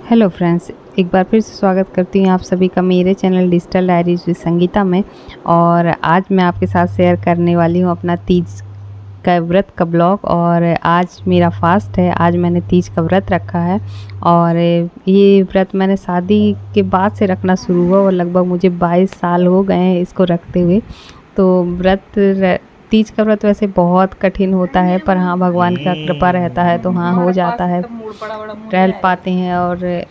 Hello friends, एक बार फिर से स्वागत करती हूँ आप सभी का मेरे channel digital diaries with Sangeeta में। और आज मैं आपके साथ शेयर करने वाली हूँ अपना तीज का व्रत का ब्लॉग। और आज मेरा फास्ट है, आज मैंने तीज का व्रत रखा है। और ये व्रत मैंने शादी के बाद से रखना शुरू हुआ और लगभग मुझे 22 साल हो गए हैं इसको रखते हुए। तो तीज का व्रत वैसे बहुत कठिन होता है, पर हाँ भगवान का कृपा रहता है तो हाँ हो जाता है, टहल पाते हैं। और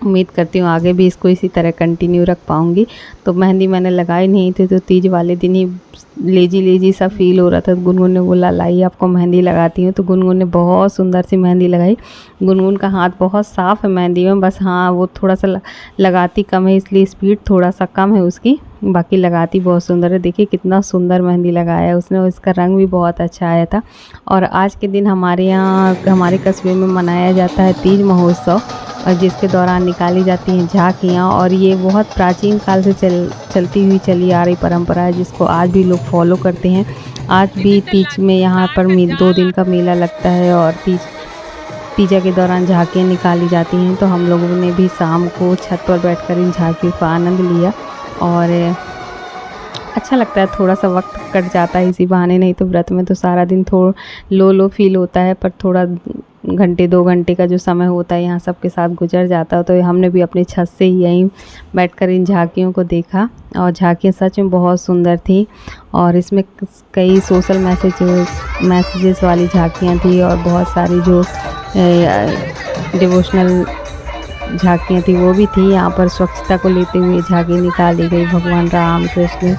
उम्मीद करती हूँ आगे भी इसको इसी तरह कंटिन्यू रख पाऊँगी। तो मेहंदी मैंने लगाई नहीं थी, तो तीज वाले दिन ही लेजी सा फील हो रहा था। गुनगुन ने बोला लाइए आपको मेहंदी लगाती हूँ, तो गुनगुन ने बहुत सुंदर सी मेहंदी लगाई। गुनगुन का हाथ बहुत साफ़ है मेहंदी में, बस हाँ वो थोड़ा सा लगाती कम है, इसलिए स्पीड थोड़ा सा कम है उसकी। बाकी लगाती बहुत सुंदर है। देखिए कितना सुंदर मेहंदी लगाया है उसने, और इसका रंग भी बहुत अच्छा आया था। और आज के दिन हमारे यहाँ हमारे कस्बे में मनाया जाता है तीज महोत्सव, और जिसके दौरान निकाली जाती हैं झांकियाँ। और ये बहुत प्राचीन काल से चलती हुई चली आ रही परंपरा है, जिसको आज भी लोग फॉलो करते हैं। आज भी तीज में यहाँ पर 2 दिन का मेला लगता है, और तीजा के दौरान झांकियाँ निकाली जाती हैं। तो हम लोगों ने भी शाम को छत पर बैठकर इन झांकियों का आनंद लिया, और अच्छा लगता है। थोड़ा सा वक्त कट जाता है इसी बहाने, नहीं तो व्रत में तो सारा दिन थोड़ा लो फील होता है, पर थोड़ा घंटे 2 घंटे का जो समय होता है यहाँ सबके साथ गुजर जाता है। तो हमने भी अपनी छत से ही यहीं बैठकर इन झांकियों को देखा, और झांकियाँ सच में बहुत सुंदर थी। और इसमें कई सोशल मैसेजेस वाली झांकियाँ थी, और बहुत सारी जो डिवोशनल झांकियाँ थी वो भी थी। यहाँ पर स्वच्छता को लेते हुए झांकी निकाली गई, भगवान राम कृष्ण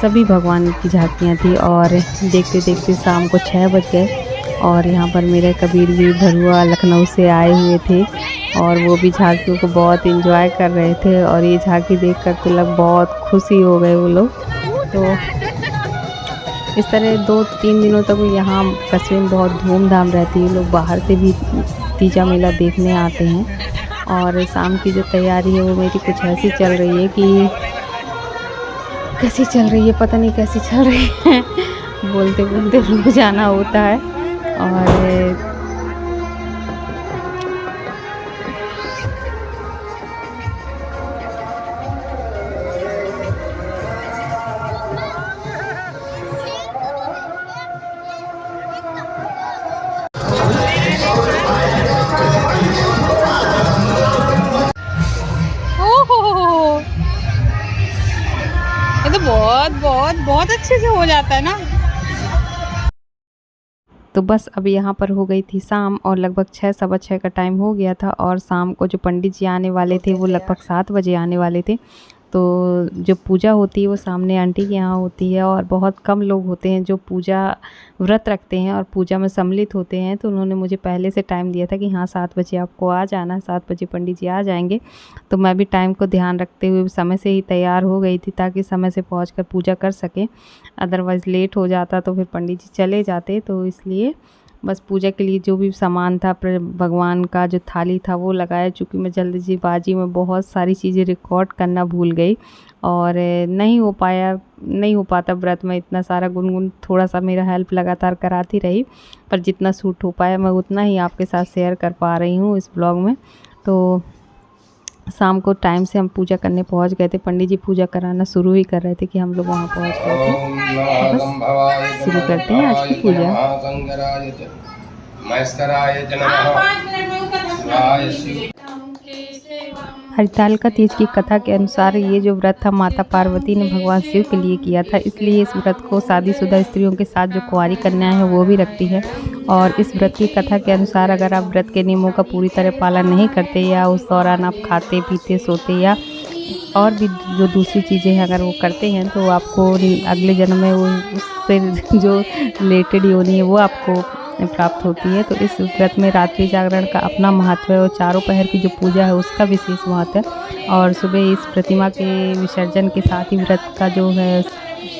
सभी भगवान की झांकियाँ थी। और देखते देखते शाम को 6 बज गए, और यहाँ पर मेरे कबीर भी भरुआ लखनऊ से आए हुए थे, और वो भी झांकियों को बहुत एंजॉय कर रहे थे। और ये झांकी देखकर तो लोग बहुत खुशी हो गए वो लोग। तो इस तरह 2-3 दिनों तक यहाँ कस्बे में बहुत धूमधाम रहती है। लोग बाहर से भी तीजा मेला देखने आते हैं। और शाम की जो तैयारी है वो मेरी कुछ ऐसी चल रही है कि कैसी चल रही है पता नहीं कैसी चल रही है बोलते बोलते रुक जाना होता है। और ये तो बहुत बहुत बहुत अच्छे से हो जाता है ना। तो बस अब यहाँ पर हो गई थी शाम, और लगभग 6 सवा 6 का टाइम हो गया था। और शाम को जो पंडित जी आने वाले थे वो लगभग 7 बजे आने वाले थे। तो जो पूजा होती है वो सामने आंटी के यहाँ होती है, और बहुत कम लोग होते हैं जो पूजा व्रत रखते हैं और पूजा में सम्मिलित होते हैं। तो उन्होंने मुझे पहले से टाइम दिया था कि हाँ 7 बजे आपको आ जाना, 7 बजे पंडित जी आ जाएंगे। तो मैं भी टाइम को ध्यान रखते हुए समय से ही तैयार हो गई थी, ताकि समय से पहुँच पूजा कर सकें। अदरवाइज़ लेट हो जाता तो फिर पंडित जी चले जाते। तो इसलिए बस पूजा के लिए जो भी सामान था, भगवान का जो थाली था वो लगाया। चूँकि मैं जल्दीबाजी में बहुत सारी चीज़ें रिकॉर्ड करना भूल गई, और नहीं हो पाता व्रत में इतना सारा। गुनगुन थोड़ा सा मेरा हेल्प लगातार कराती रही, पर जितना सूट हो पाया मैं उतना ही आपके साथ शेयर कर पा रही हूँ इस ब्लॉग में। तो शाम को टाइम से हम पूजा करने पहुंच गए थे। पंडित जी पूजा कराना शुरू ही कर रहे थे कि हम लोग वहां पहुंच गए थे। तो बस शुरू करते हैं आज की पूजा। हरितालिका तीज की कथा के अनुसार ये जो व्रत था माता पार्वती ने भगवान शिव के लिए किया था, इसलिए इस व्रत को शादीशुदा स्त्रियों के साथ जो कुंवारी कन्याएं हैं वो भी रखती है। और इस व्रत की कथा के अनुसार अगर आप व्रत के नियमों का पूरी तरह पालन नहीं करते, या उस दौरान आप खाते पीते सोते या और भी जो दूसरी चीज़ें हैं अगर वो करते हैं, तो आपको अगले जन्म में वो उससे जो रिलेटेड योनि है वो आपको प्राप्त होती है। तो इस व्रत में रात्रि जागरण का अपना महत्व है, और चारों पहर की जो पूजा है उसका विशेष महत्व है। और सुबह इस प्रतिमा के विसर्जन के साथ ही व्रत का जो है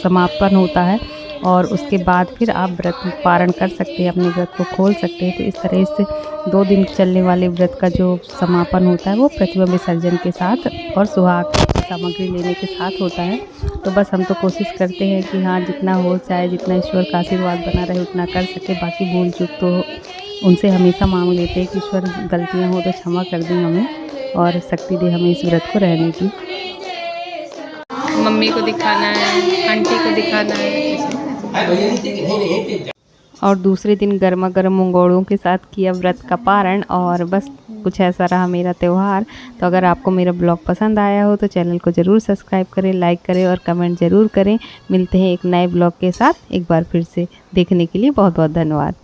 समापन होता है, और उसके बाद फिर आप व्रत पारण कर सकते हैं, अपने व्रत को खोल सकते हैं। तो इस तरह से 2 दिन चलने वाले व्रत का जो समापन होता है वो प्रतिमा विसर्जन के साथ और सुहाग सामग्री लेने के साथ होता है। तो बस हम तो कोशिश करते हैं कि हाँ जितना हो चाहे, जितना ईश्वर का आशीर्वाद बना रहे उतना कर सके। बाकी भूल चूक तो उनसे हमेशा मांग लेते हैं कि ईश्वर गलतियाँ हो तो क्षमा कर दें हमें और शक्ति दे हमें इस व्रत को रहने की। मम्मी को दिखाना है, आंटी को दिखाना है। और दूसरे दिन गर्मा गर्म मंगोड़ों के साथ किया व्रत का पारण। और बस कुछ ऐसा रहा मेरा त्यौहार। तो अगर आपको मेरा ब्लॉग पसंद आया हो तो चैनल को ज़रूर सब्सक्राइब करें, लाइक करें और कमेंट ज़रूर करें। मिलते हैं एक नए ब्लॉग के साथ। एक बार फिर से देखने के लिए बहुत बहुत धन्यवाद।